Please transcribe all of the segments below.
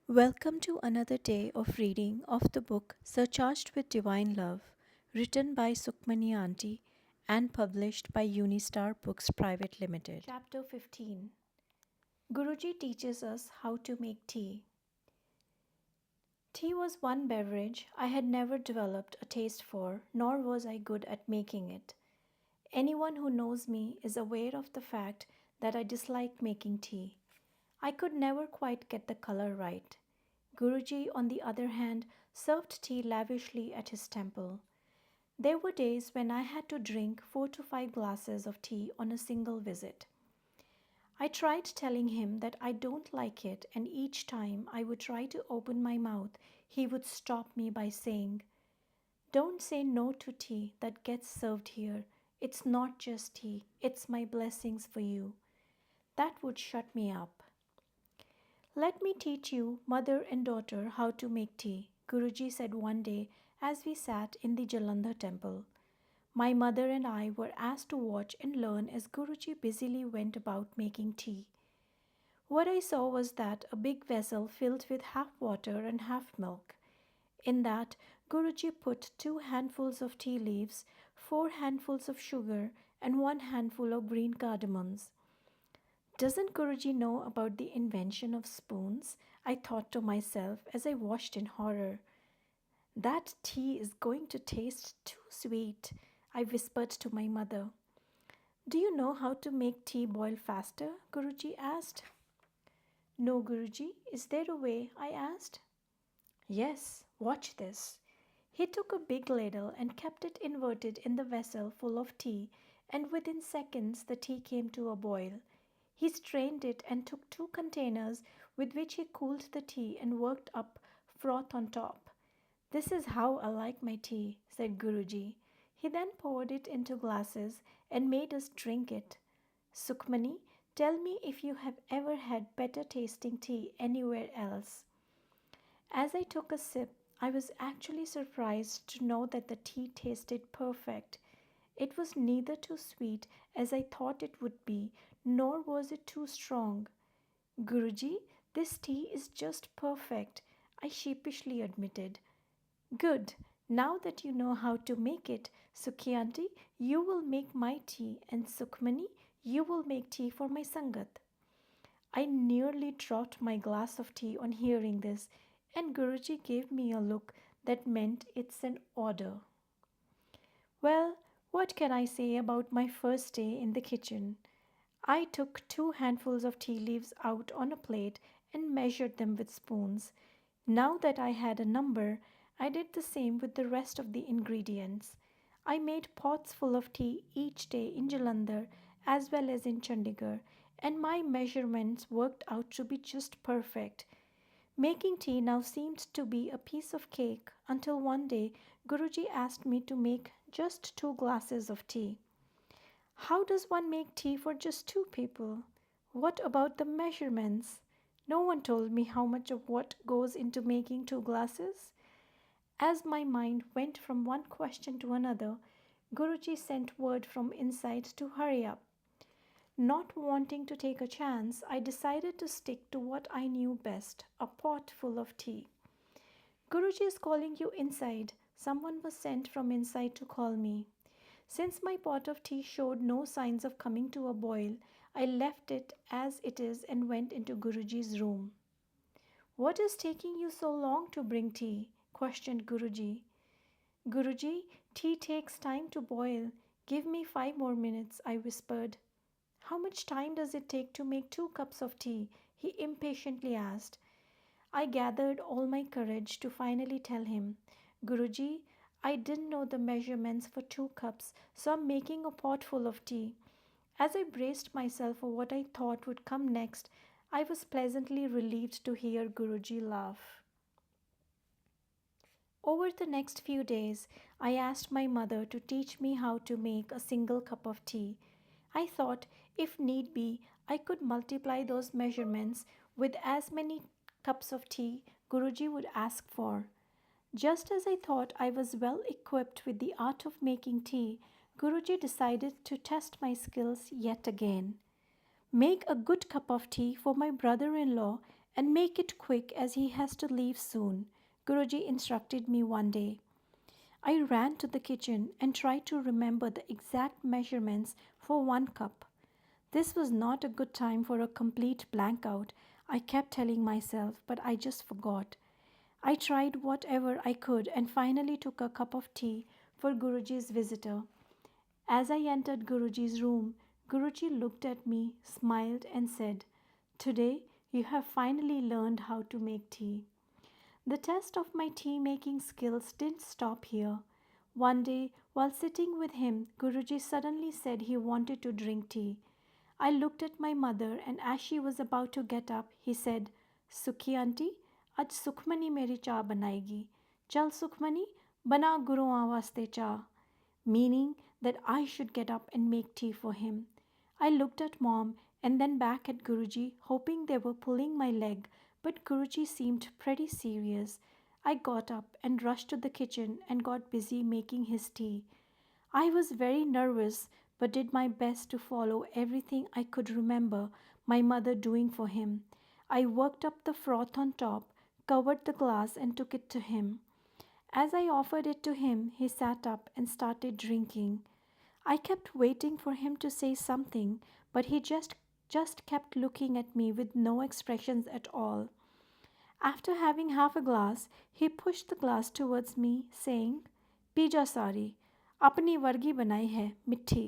Welcome to another day of reading of the book Surcharged with Divine Love, written by Sukmani Auntie and published by Unistar Books Private Limited. Chapter 15. Guruji teaches us how to make tea. Tea was one beverage I had never developed a taste for, nor was I good at making it. Anyone who knows me is aware of the fact that I dislike making tea. I could never quite get the color right. Guruji, on the other hand, served tea lavishly at his temple. There were days when I had to drink 4 to 5 glasses of tea on a single visit. I tried telling him that I don't like it, and each time I would try to open my mouth, he would stop me by saying, "Don't say no to tea that gets served here. It's not just tea, it's my blessings for you." That would shut me up. "Let me teach you, mother and daughter, how to make tea," Guruji said one day as we sat in the Jalandhar temple. My mother and I were asked to watch and learn as Guruji busily went about making tea. What I saw was that a big vessel filled with half water and half milk. In that, Guruji put 2 handfuls of tea leaves, 4 handfuls of sugar, and 1 handful of green cardamoms. Doesn't Guruji know about the invention of spoons? I thought to myself as I watched in horror. That tea is going to taste too sweet, I whispered to my mother. "Do you know how to make tea boil faster?" Guruji asked. "No, Guruji. Is there a way?" I asked. "Yes, watch this." He took a big ladle and kept it inverted in the vessel full of tea, and within seconds the tea came to a boil. He strained it and took 2 containers with which he cooled the tea and worked up froth on top. "This is how I like my tea," said Guruji. He then poured it into glasses and made us drink it. "Sukmani, tell me if you have ever had better tasting tea anywhere else." As I took a sip, I was actually surprised to know that the tea tasted perfect. It was neither too sweet as I thought it would be, nor was it too strong. "Guruji, this tea is just perfect," I sheepishly admitted. "Good. Now that you know how to make it, Sukhi auntie, you will make my tea, and Sukmani, you will make tea for my Sangat." I nearly dropped my glass of tea on hearing this, and Guruji gave me a look that meant it's an order. Well, what can I say about my first day in the kitchen? I took 2 handfuls of tea leaves out on a plate and measured them with spoons. Now that I had a number, I did the same with the rest of the ingredients. I made pots full of tea each day in Jalandhar as well as in Chandigarh, and my measurements worked out to be just perfect. Making tea now seemed to be a piece of cake until one day Guruji asked me to make just 2 glasses of tea. How does one make tea for just 2 people? What about the measurements? No one told me how much of what goes into making 2 glasses. As my mind went from one question to another, Guruji sent word from inside to hurry up. Not wanting to take a chance, I decided to stick to what I knew best, a pot full of tea. "Guruji is calling you inside." Someone was sent from inside to call me. Since my pot of tea showed no signs of coming to a boil, I left it as it is and went into Guruji's room. "What is taking you so long to bring tea?" questioned Guruji. "Guruji, tea takes time to boil. Give me 5 more minutes," I whispered. "How much time does it take to make 2 cups of tea?" he impatiently asked. I gathered all my courage to finally tell him, "Guruji, I didn't know the measurements for 2 cups, so I'm making a pot full of tea." As I braced myself for what I thought would come next, I was pleasantly relieved to hear Guruji laugh. Over the next few days, I asked my mother to teach me how to make a single cup of tea. I thought, if need be, I could multiply those measurements with as many cups of tea Guruji would ask for. Just as I thought I was well equipped with the art of making tea, Guruji decided to test my skills yet again. "Make a good cup of tea for my brother-in-law And make it quick as he has to leave soon, Guruji instructed me one day. I ran to the kitchen and tried to remember the exact measurements for 1 cup. This was not a good time for a complete blankout, I kept telling myself, but I just forgot. I tried whatever I could and finally took a cup of tea for Guruji's visitor. As I entered Guruji's room, Guruji looked at me, smiled, and said, "Today you have finally learned how to make tea." The test of my tea making skills didn't stop here. One day, while sitting with him, Guruji suddenly said he wanted to drink tea. I looked at my mother, and as she was about to get up, he said, "Sukhi auntie, आज सुखमनी मेरी चाय बनाएगी. चल सुखमनी, बना गुरुआं वास्ते चाय," meaning that I should get up and make tea for him. I looked at Mom and then back at Guruji, hoping they were pulling my leg, but Guruji seemed pretty serious. I got up and rushed to the kitchen and got busy making his tea. I was very nervous but did my best to follow everything I could remember my mother doing for him. I worked up the froth on top, covered the glass, and took it to him. As I offered it to him, he sat up and started drinking. I kept waiting for him to say something, but he just kept looking at me with no expressions at all. After having half a glass, he pushed the glass towards me, saying, "P जा सारी, अपनी वर्गी बनाई है, मिठी.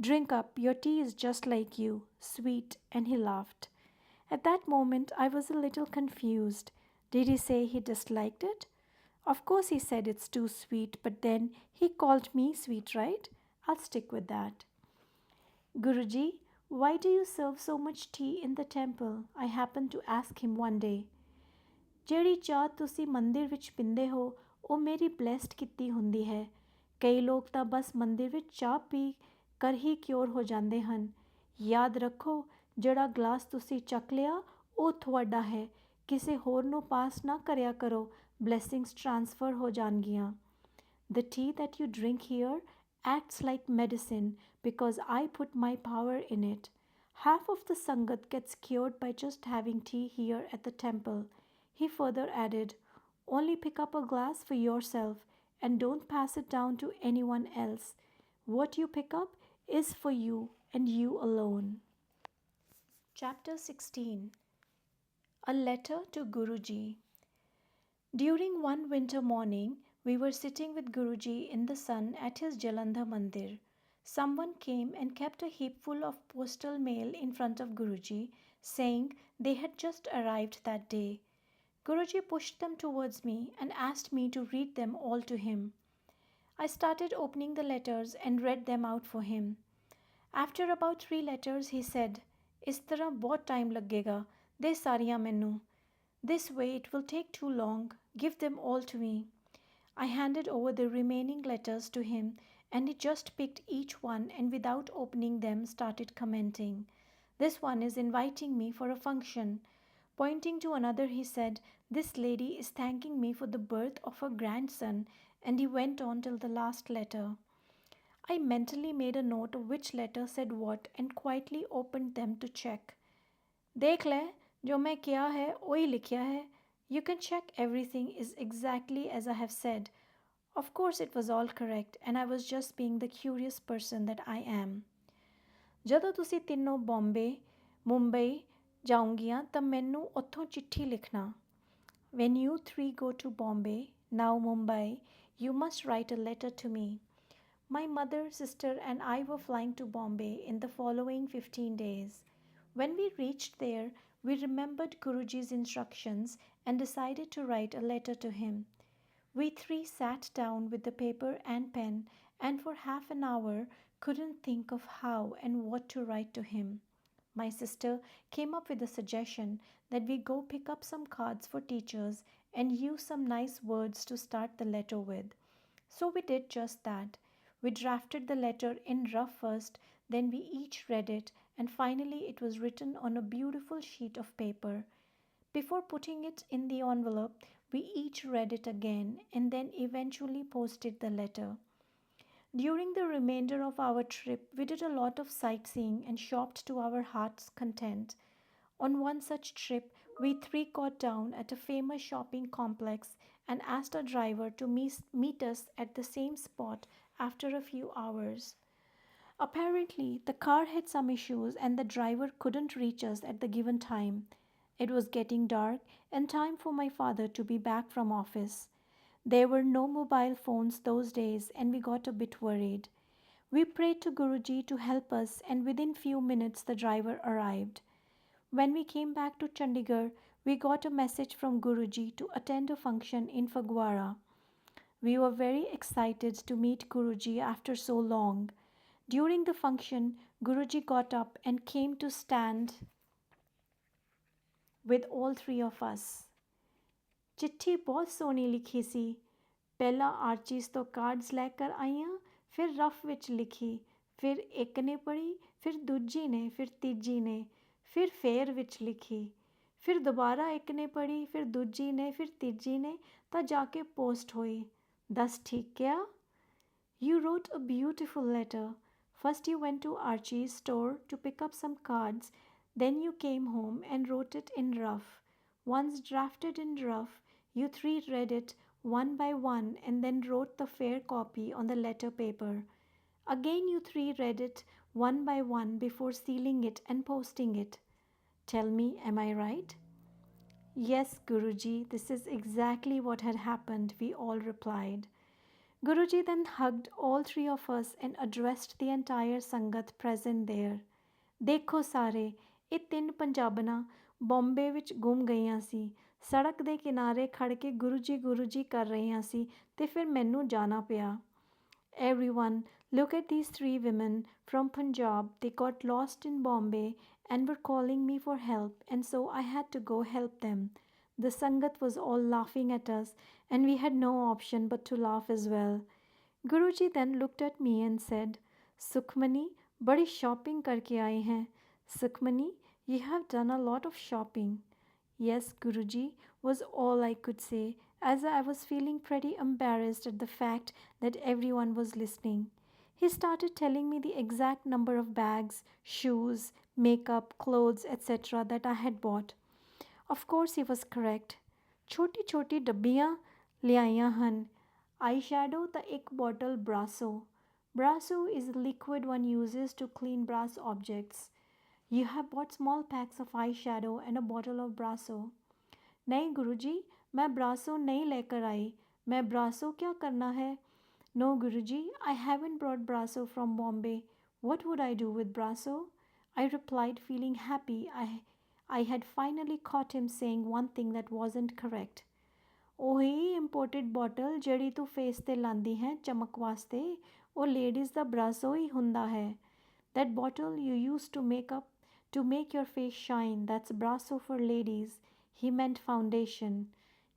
Drink up, your tea is just like you, sweet," and he laughed. At that moment, I was a little confused. Did he say he disliked it? Of course, he said it's too sweet, but then he called me sweet, right? I'll stick with that. "Guruji, why do you serve so much tea in the temple?" I happened to ask him one day. "ਜਿਹੜੀ ਚਾਹ ਤੁਸੀਂ ਮੰਦਿਰ ਵਿੱਚ ਪੀਂਦੇ ਹੋ ਉਹ ਮੇਰੀ blessed ਕੀਤੀ ਹੁੰਦੀ ਹੈ। ਕਈ ਲੋਕ ਤਾਂ ਬਸ ਮੰਦਿਰ ਵਿੱਚ ਚਾਹ ਪੀ ਕਰ ਹੀ ਕਿਉਰ ਹੋ ਜਾਂਦੇ ਹਨ। ਯਾਦ ਰੱਖੋ, ਜਿਹੜਾ ਗਲਾਸ ਤੁਸੀਂ ਚੱਕ ਲਿਆ ਉਹ ਤੁਹਾਡਾ ਹੈ। ਕਿਸੇ ਹੋਰ ਨੂੰ ਪਾਸ ਨਾ ਕਰਿਆ ਕਰੋ, blessings transfer ਹੋ ਜਾਣਗੀਆਂ." The tea that you drink here acts like medicine because I put my power in it. Half of the Sangat gets cured by just having tea here at the temple. He further added, "Only pick up a glass for yourself and don't pass it down to anyone else. What you pick up is for you and you alone." Chapter 16. A Letter to Guruji. During one winter morning, we were sitting with Guruji in the sun at his Jalandhar Mandir. Someone came and kept a heapful of postal mail in front of Guruji, saying they had just arrived that day. Guruji pushed them towards me and asked me to read them all to him. I started opening the letters and read them out for him. After about 3 letters, he said, "इस तरह बहुत time लगेगा, दे सारियां मैनू. This way it will take too long. Give them all to me." I handed over the remaining letters to him, and he just picked each one and without opening them started commenting. "This one is inviting me for a function." Pointing to another, he said, "This lady is thanking me for the birth of her grandson," and he went on till the last letter. I mentally made a note of which letter said what and quietly opened them to check. "देख ले, जो मैं किया है वही लिखा है. You can check everything is exactly as I have said." Of course it was all correct, and I was just being the curious person that I am. ਜਦੋਂ ਤੁਸੀਂ ਤਿੰਨੋਂ ਬੰਬੇ, ਮੁੰਬਈ ਜਾਉਂਗੀਆਂ ਤਾਂ ਮੈਨੂੰ ਉੱਥੋਂ ਚਿੱਠੀ ਲਿਖਣਾ. When you three go to Bombay, now Mumbai, you must write a letter to me. My mother, sister, and I were flying to Bombay in the following 15 days. When we reached there, we remembered Guruji's instructions and decided to write a letter to him. We three sat down with the paper and pen and for half an hour couldn't think of how and what to write to him. My sister came up with a suggestion that we go pick up some cards for teachers and use some nice words to start the letter with. So we did just that. We drafted the letter in rough first, then we each read it, and finally it was written on a beautiful sheet of paper. Before putting it in the envelope, we each read it again and then eventually posted the letter. During the remainder of our trip, we did a lot of sightseeing and shopped to our heart's content. On one such trip, We three got down at a famous shopping complex and asked a driver to meet us at the same spot after a few hours. Apparently, the car had some issues and the driver couldn't reach us at the given time. It was getting dark and time for my father to be back from office. There were no mobile phones those days and we got a bit worried. We prayed to Guruji to help us and within few minutes the driver arrived. When we came back to Chandigarh, we got a message from Guruji to attend a function in Fagwara. We were very excited to meet Guruji after so long. During the function, Guruji got up and came to stand with all three of us. चिट्ठी बहुत सोहनी लिखी सी ਪਹਿਲਾਂ ਆਰਚੀਜ਼ ਤੋਂ cards ਲੈ ਕਰ ਆਈਆਂ ਫਿਰ rough ਵਿੱਚ ਲਿਖੀ ਫਿਰ ਇੱਕ ਨੇ ਪੜ੍ਹੀ ਫਿਰ ਦੂਜੀ ਨੇ ਫਿਰ ਤੀਜੀ ਨੇ ਫਿਰ ਫੇਰ ਵਿੱਚ ਲਿਖੀ ਫਿਰ ਦੁਬਾਰਾ ਇੱਕ ਨੇ ਪੜ੍ਹੀ ਫਿਰ ਦੂਜੀ ਨੇ ਫਿਰ ਤੀਜੀ ਨੇ ਤਾਂ ਜਾ ਕੇ ਪੋਸਟ ਹੋਈ ਦੱਸ ਠੀਕ ਕਿਆ You wrote a beautiful letter. First, you went to Archie's store to pick up some cards. Then, you came home and wrote it in rough. Once drafted in rough, you three read it one by one and then wrote the fair copy on the letter paper. Again, you three read it one by one before sealing it and posting it. Tell me, am I right? Yes, Guruji, this is exactly what had happened, we all replied. Guruji then hugged all three of us and addressed the entire Sangat present there. ਦੇਖੋ ਸਾਰੇ ਇਹ ਤਿੰਨ ਪੰਜਾਬਣਾਂ ਬੰਬੇ ਵਿੱਚ ਗੁੰਮ ਗਈਆਂ ਸੀ ਸੜਕ ਦੇ ਕਿਨਾਰੇ ਖੜ ਕੇ ਗੁਰੂ ਜੀ ਕਰ ਰਹੀਆਂ ਸੀ ਤੇ ਫਿਰ ਮੈਨੂੰ ਜਾਣਾ ਪਿਆ Everyone, look at these three women from Punjab. They got lost in Bombay and were calling me for help, and so I had to go help them. The Sangat was all laughing at us, and we had no option but to laugh as well. Guruji then looked at me and said, Sukhmani, badi shopping karke aaye hain. Sukhmani, you have done a lot of shopping. Yes, Guruji, was all I could say, as I was feeling pretty embarrassed at the fact that everyone was listening. He started telling me the exact number of bags, shoes, makeup, clothes, etc. that I had bought. Of course, he was correct. छोटी छोटी डब्बियाँ ले आइयाँ हन eyeshadow the एक bottle brasso. Brasso is a liquid one uses to clean brass objects. You have bought small packs of eyeshadow and a bottle of brasso. नहीं गुरुजी मैं ब्रासो नहीं लेकर आई मैं ब्रासो क्या करना है No Guruji, I haven't brought brasso from Bombay. What would I do with brasso? I replied feeling happy I had finally caught him saying one thing that wasn't correct. ਉਹੀ imported bottle ਜਿਹੜੀ ਤੂੰ face ਤੇ ਲਾਂਦੀ ਹੈ ਚਮਕ ਵਾਸਤੇ ਉਹ ladies ਦਾ ਬ੍ਰਾਸੋ ਹੀ ਹੁੰਦਾ ਹੈ that bottle you use to make your face shine, that's brasso for ladies. He meant foundation.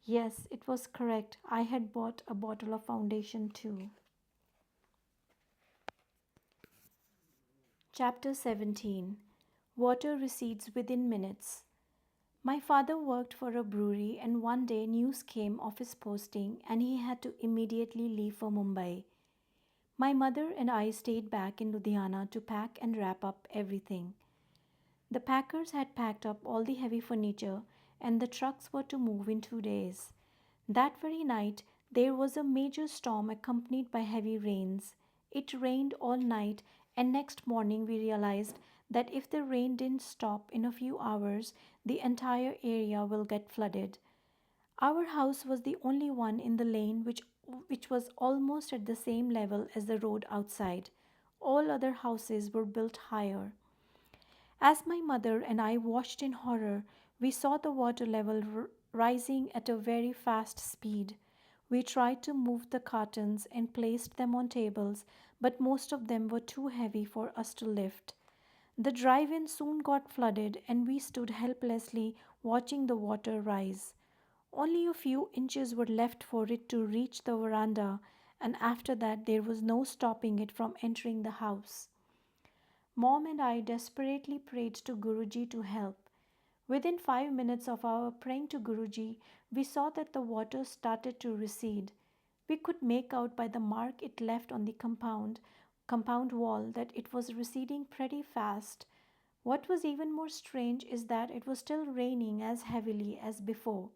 Yes, it was correct. I had bought a bottle of foundation too. Chapter 17. Water recedes within minutes. My father worked for a brewery and one day news came of his posting and he had to immediately leave for Mumbai. My mother and I stayed back in Ludhiana to pack and wrap up everything. The packers had packed up all the heavy furniture and the trucks were to move in 2 days. That very night, there was a major storm accompanied by heavy rains. It rained all night, and next morning we realized that if the rain didn't stop in a few hours, the entire area will get flooded. Our house was the only one in the lane which was almost at the same level as the road outside. All other houses were built higher. As my mother and I watched in horror, we saw the water level rising at a very fast speed. We tried to move the cartons and placed them on tables, but most of them were too heavy for us to lift. The drive-in soon got flooded and we stood helplessly watching the water rise. Only a few inches were left for it to reach the veranda, and after that there was no stopping it from entering the house. Mom and I desperately prayed to Guruji to help. Within 5 minutes of our praying to Guruji, we saw that the water started to recede. We could make out by the mark it left on the compound wall that it was receding pretty fast. What was even more strange is that it was still raining as heavily as before.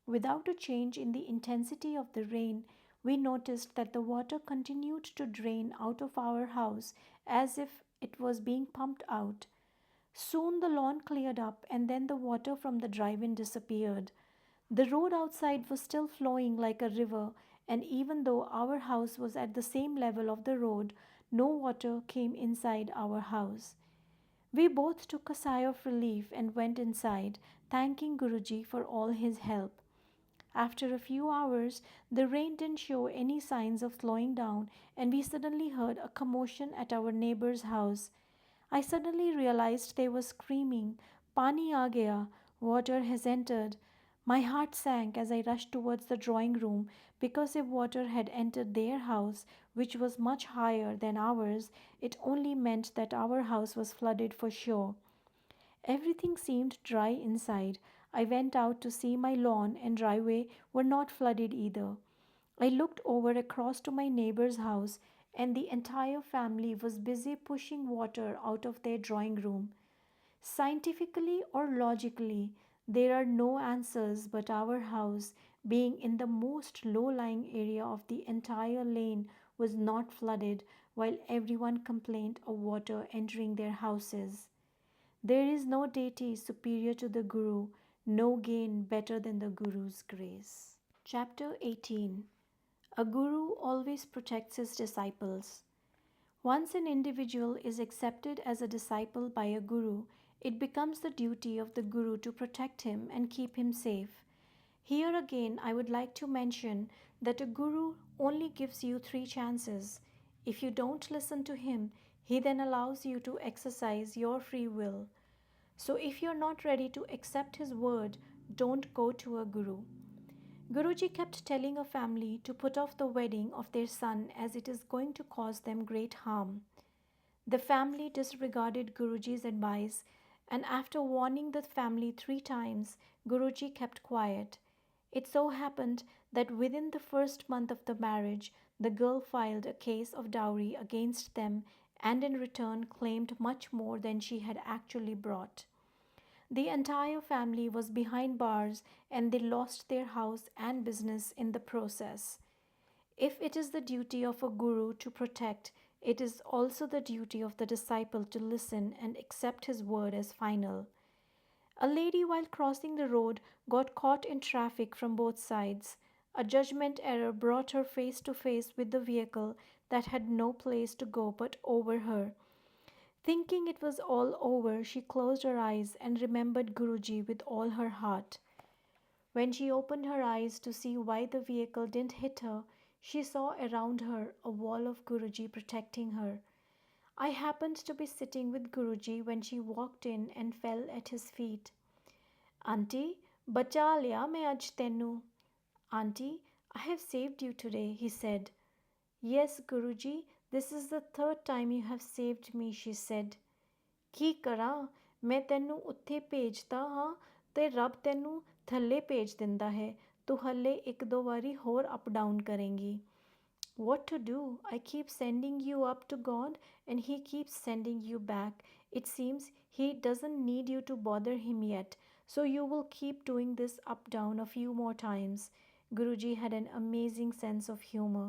Without a change in the intensity of the rain, we noticed that the water continued to drain out of our house as if it was being pumped out. Soon the lawn cleared up, and then the water from the drive in disappeared. The road outside was still flowing like a river, and even though our house was at the same level of the road, no water came inside our house. We both took a sigh of relief and went inside, thanking Guruji for all his help. After a few hours, the rain didn't show any signs of slowing down, and we suddenly heard a commotion at our neighbor's house. I suddenly realized they were screaming, Pani aa gaya, water has entered. My heart sank as I rushed towards the drawing room because if water had entered their house, which was much higher than ours, it only meant that our house was flooded for sure. Everything seemed dry inside. I went out to see my lawn and driveway were not flooded either. I looked over across to my neighbor's house, and the entire family was busy pushing water out of their drawing room. Scientifically or logically, there are no answers, but our house, being in the most low lying area of the entire lane, was not flooded while everyone complained of water entering their houses. There is no deity superior to the Guru, no gain better than the Guru's grace. Chapter 18. A Guru always protects his disciples. Once an individual is accepted as a disciple by a Guru, it becomes the duty of the Guru to protect him and keep him safe. Here again, I would like to mention that a Guru only gives you 3 chances. If you don't listen to him, he then allows you to exercise your free will. So if you're not ready to accept his word, don't go to a Guru. Guruji kept telling a family to put off the wedding of their son as it is going to cause them great harm. The family disregarded Guruji's advice, and after warning the family 3 times, Guruji kept quiet. It so happened that within the first month of the marriage, the girl filed a case of dowry against them and in return claimed much more than she had actually brought. The entire family was behind bars and they lost their house and business in the process. If it is the duty of a guru to protect, it is also the duty of the disciple to listen and accept his word as final. A lady, while crossing the road, got caught in traffic from both sides. A judgment error brought her face to face with the vehicle that had no place to go but over her. Thinking it was all over, she closed her eyes and remembered Guruji with all her heart. When she opened her eyes to see why the vehicle didn't hit her, she saw around her a wall of Guruji protecting her. I happened to be sitting with Guruji when she walked in and fell at his feet. Auntie, bacha liya main aj tenu. Auntie, I have saved you today, he said. Yes, Guruji, this is the 3rd time you have saved me, she said. ਕੀ ਕਰਾਂ ਮੈਂ ਤੈਨੂੰ ਉੱਥੇ ਭੇਜਦਾ ਹਾਂ ਤੇ ਰੱਬ ਤੈਨੂੰ ਥੱਲੇ ਭੇਜ ਦਿੰਦਾ ਹੈ ਤੂੰ ਹੱਲੇ 1-2 ਵਾਰੀ ਹੋਰ ਅਪ ਡਾਊਨ ਕਰੇਂਗੀ. What to do? I keep sending you up to God and He keeps sending you back. It seems He doesn't need you to bother Him yet, so you will keep doing this up down a few more times. Guruji had an amazing sense of humor.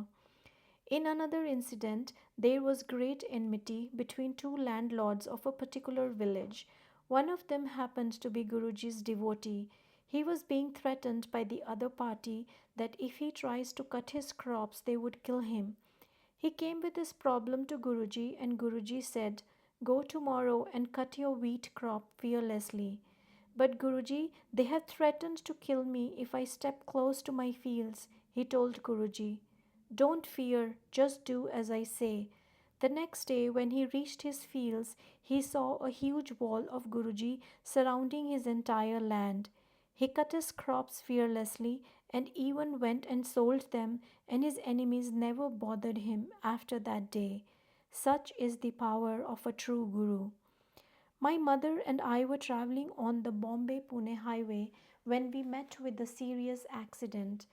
In another incident, there was great enmity between 2 landlords of a particular village. One of them happened to be Guruji's devotee. He was being threatened by the other party that if he tries to cut his crops, they would kill him. He came with this problem to Guruji, and Guruji said, Go tomorrow and cut your wheat crop fearlessly. But Guruji, they have threatened to kill me if I step close to my fields, he told Guruji. Don't fear, just do as I say. The next day, when he reached his fields, he saw a huge wall of Guruji surrounding his entire land. He cut his crops fearlessly and even went and sold them, and his enemies never bothered him after that day. Such is the power of a true Guru. My mother and I were traveling on the Bombay Pune highway when we met with a serious accident.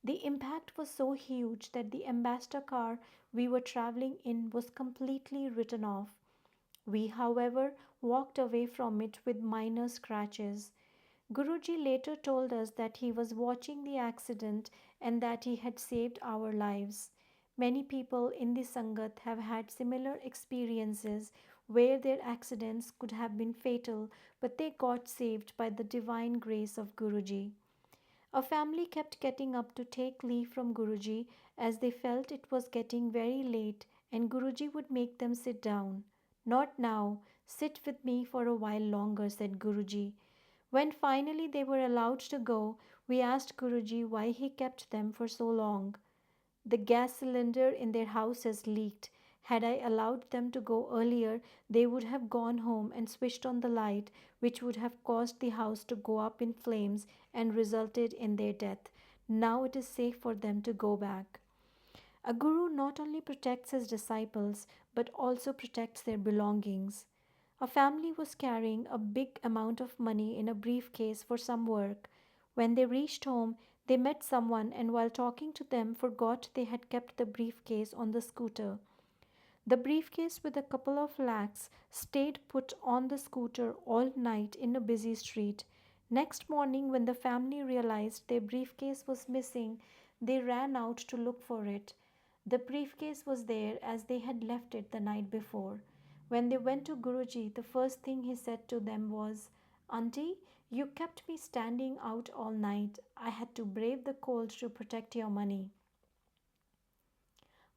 The impact was so huge that the ambassador car we were traveling in was completely written off. We, however, walked away from it with minor scratches. Guruji later told us that he was watching the accident and that he had saved our lives. Many people in the Sangat have had similar experiences where their accidents could have been fatal, but they got saved by the divine grace of Guruji. A family kept getting up to take leave from Guruji as they felt it was getting very late, and Guruji would make them sit down. Not now, sit with me for a while longer, said Guruji. When finally they were allowed to go, we asked Guruji why he kept them for so long. The gas cylinder in their house has leaked. Had I allowed them to go earlier, they would have gone home and switched on the light, which would have caused the house to go up in flames and resulted in their death. Now it is safe for them to go back. A guru not only protects his disciples but also protects their belongings. A family was carrying a big amount of money in a briefcase for some work. When they reached home, they met someone and while talking to them forgot they had kept the briefcase on the scooter. The briefcase with a couple of lakhs stayed put on the scooter all night in a busy street. Next morning, when the family realized their briefcase was missing, they ran out to look for it. The briefcase was there as they had left it the night before. When they went to Guruji, the first thing he said to them was, Auntie, you kept me standing out all night. I had to brave the cold to protect your money.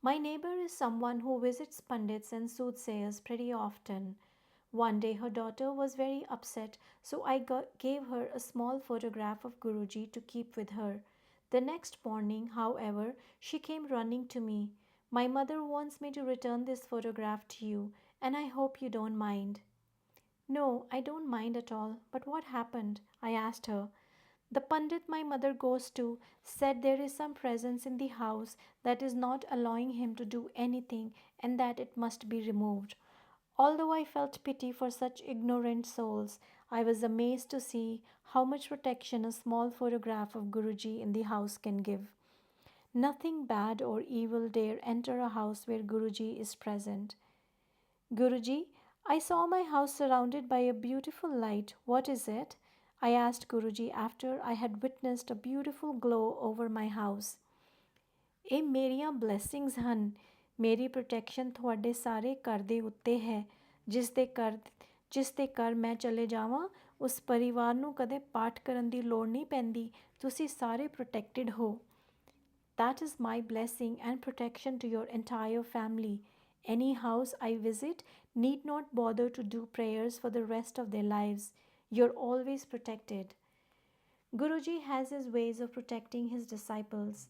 My neighbor is someone who visits pundits and soothsayers pretty often. One day her daughter was very upset, so gave her a small photograph of Guruji to keep with her. The next morning, however, she came running to me. My mother wants me to return this photograph to you, and I hope you don't mind. No, I don't mind at all. But what happened? I asked her. The Pandit my mother goes to said there is some presence in the house that is not allowing him to do anything and that it must be removed. Although I felt pity for such ignorant souls, I was amazed to see how much protection a small photograph of Guruji in the house can give. Nothing bad or evil dare enter a house where Guruji is present. Guruji, I saw my house surrounded by a beautiful light. What is it? I asked Guruji after I had witnessed a beautiful glow over my house. ਇਹ ਮੇਰੀਆਂ blessings ਹਨ ਮੇਰੀ protection ਤੁਹਾਡੇ ਸਾਰੇ ਘਰ ਦੇ ਉੱਤੇ ਹੈ ਜਿਸ ਦੇ ਘਰ ਮੈਂ ਚਲੇ ਜਾਵਾਂ ਉਸ ਪਰਿਵਾਰ ਨੂੰ ਕਦੇ ਪਾਠ ਕਰਨ ਦੀ ਲੋੜ ਨਹੀਂ ਪੈਂਦੀ ਤੁਸੀਂ ਸਾਰੇ ਪ੍ਰੋਟੈਕਟਿਡ ਹੋ That is my blessing and protection to your entire family. Any house I visit need not bother to do prayers for the rest of their lives. You're always protected. Guruji has his ways of protecting his disciples.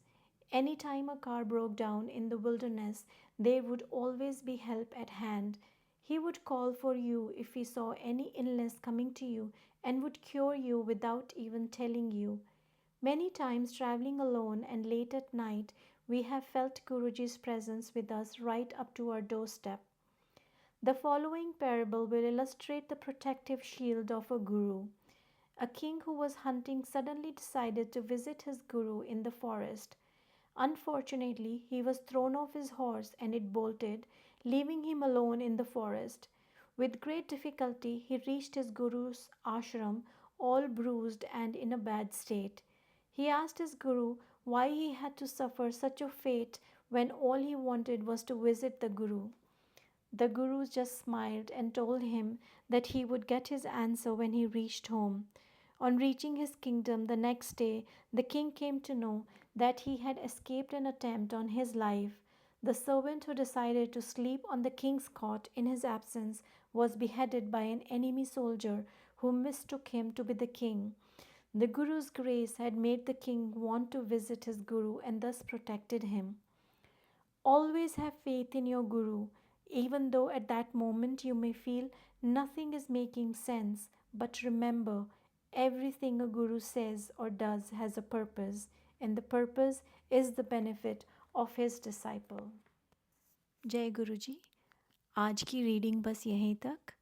Any time a car broke down in the wilderness, there would always be help at hand. He would call for you if he saw any illness coming to you and would cure you without even telling you. Many times, traveling alone and late at night, we have felt Guruji's presence with us right up to our doorstep. The following parable will illustrate the protective shield of a guru. A king who was hunting suddenly decided to visit his guru in the forest. Unfortunately, he was thrown off his horse and it bolted, leaving him alone in the forest. With great difficulty, he reached his guru's ashram, all bruised and in a bad state. He asked his guru why he had to suffer such a fate when all he wanted was to visit the guru. The guru just smiled and told him that he would get his answer when he reached home. On reaching his kingdom the next day, the king came to know that he had escaped an attempt on his life. The servant who decided to sleep on the king's cot in his absence was beheaded by an enemy soldier who mistook him to be the king. The Guru's grace had made the king want to visit his Guru and thus protected him. Always have faith in your Guru, even though at that moment you may feel nothing is making sense. But remember, everything a Guru says or does has a purpose, and the purpose is the benefit of his disciple. जय गुरु जी। आज की reading बस यहीं तक।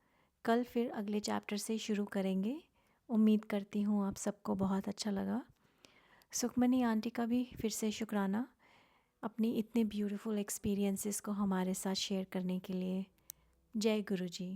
कल फिर अगले chapter से शुरू करेंगे। उम्मीद करती हूँ आप सबको बहुत अच्छा लगा। सुखमनी आंटी का भी फिर से शुक्राना अपनी इतने ब्यूटीफुल एक्सपीरियंसेस को हमारे साथ शेयर करने के लिए। जय गुरु जी।